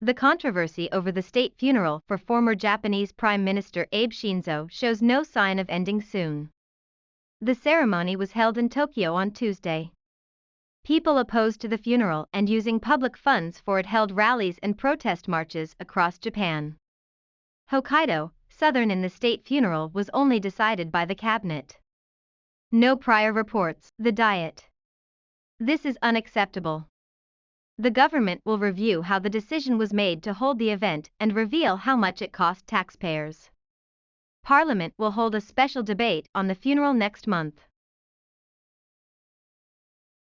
The controversy over the state funeral for former Japanese Prime Minister Abe Shinzo shows no sign of ending soon. The ceremony was held in Tokyo on Tuesday. People opposed to the funeral and using public funds for it held rallies and protest marches across Japan. Hokkaido, southern in the state funeral was only decided by the cabinet. No prior reports, the Diet. This is unacceptable. The government will review how the decision was made to hold the event and reveal how much it cost taxpayers. Parliament will hold a special debate on the funeral next month.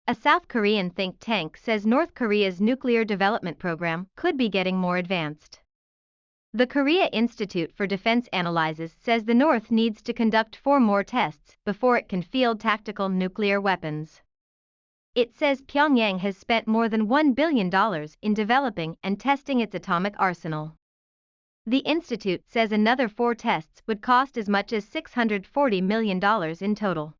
A South Korean think tank says North Korea's nuclear development program could be getting more advanced. The Korea Institute for Defense Analysis says the North needs to conduct 4 more tests before it can field tactical nuclear weapons. It says Pyongyang has spent more than $1 billion in developing and testing its atomic arsenal. The institute says another 4 tests would cost as much as $640 million in total.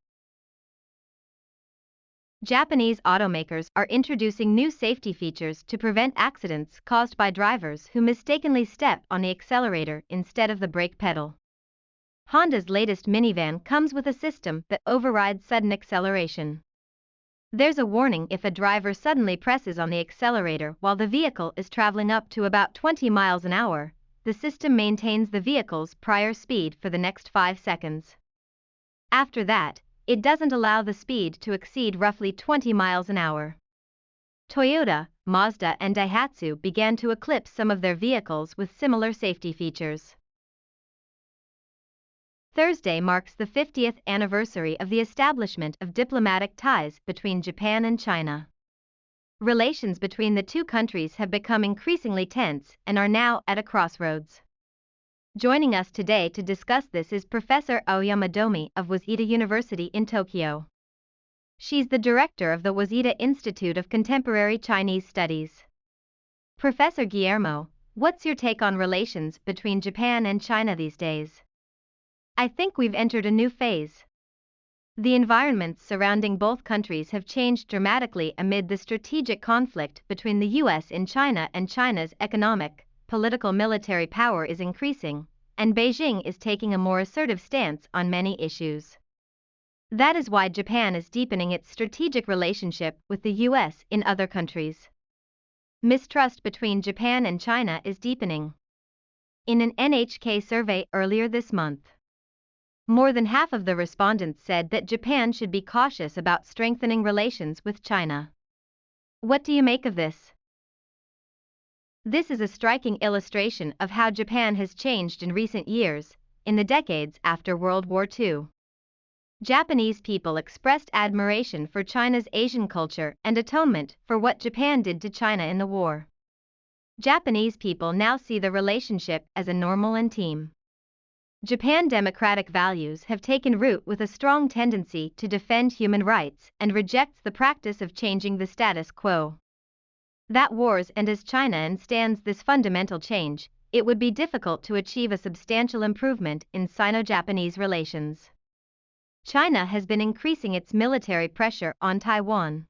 Japanese automakers are introducing new safety features to prevent accidents caused by drivers who mistakenly step on the accelerator instead of the brake pedal. Honda's latest minivan comes with a system that overrides sudden acceleration. There's a warning if a driver suddenly presses on the accelerator while the vehicle is traveling up to about 20 miles an hour. The system maintains the vehicle's prior speed for the next 5 seconds. After that, it doesn't allow the speed to exceed roughly 20 miles an hour. Toyota, Mazda and Daihatsu began to eclipse some of their vehicles with similar safety features. Thursday marks the 50th anniversary of the establishment of diplomatic ties between Japan and China. Relations between the two countries have become increasingly tense and are now at a crossroads. Joining us today to discuss this is Professor Aoyama Domi of Waseda University in Tokyo. She's the director of the Waseda Institute of Contemporary Chinese Studies. Professor Guillermo, what's your take on relations between Japan and China these days? I think we've entered a new phase. The environments surrounding both countries have changed dramatically amid the strategic conflict between the US and China, and China's economic, political military power is increasing, and Beijing is taking a more assertive stance on many issues. That is why Japan is deepening its strategic relationship with the US in other countries. Mistrust between Japan and China is deepening. In an NHK survey earlier this month, more than half of the respondents said that Japan should be cautious about strengthening relations with China. What do you make of this? This is a striking illustration of how Japan has changed in recent years, in the decades after World War II. Japanese people expressed admiration for China's Asian culture and atonement for what Japan did to China in the war. Japanese people now see the relationship as a normal and team. Japan's democratic values have taken root with a strong tendency to defend human rights and rejects the practice of changing the status quo. That wars, and as China understands this fundamental change, it would be difficult to achieve a substantial improvement in Sino-Japanese relations. China has been increasing its military pressure on Taiwan.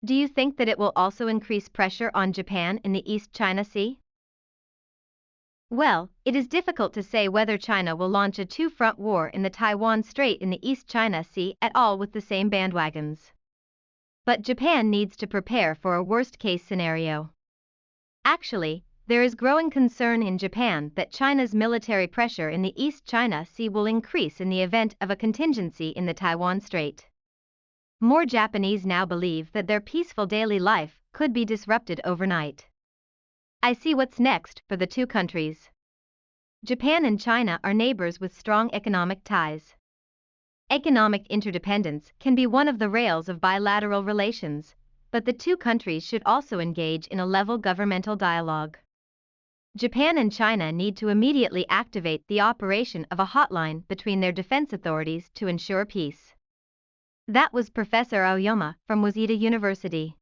Do you think that it will also increase pressure on Japan in the East China Sea? Well, it is difficult to say whether China will launch a two-front war in the Taiwan Strait in the East China Sea at all with the same bandwagons. But Japan needs to prepare for a worst-case scenario. Actually, there is growing concern in Japan that China's military pressure in the East China Sea will increase in the event of a contingency in the Taiwan Strait. More Japanese now believe that their peaceful daily life could be disrupted overnight. I see what's next for the two countries. Japan and China are neighbors with strong economic ties. Economic interdependence can be one of the rails of bilateral relations, but the two countries should also engage in a level governmental dialogue. Japan and China need to immediately activate the operation of a hotline between their defense authorities to ensure peace. That was Professor Aoyama from Waseda University.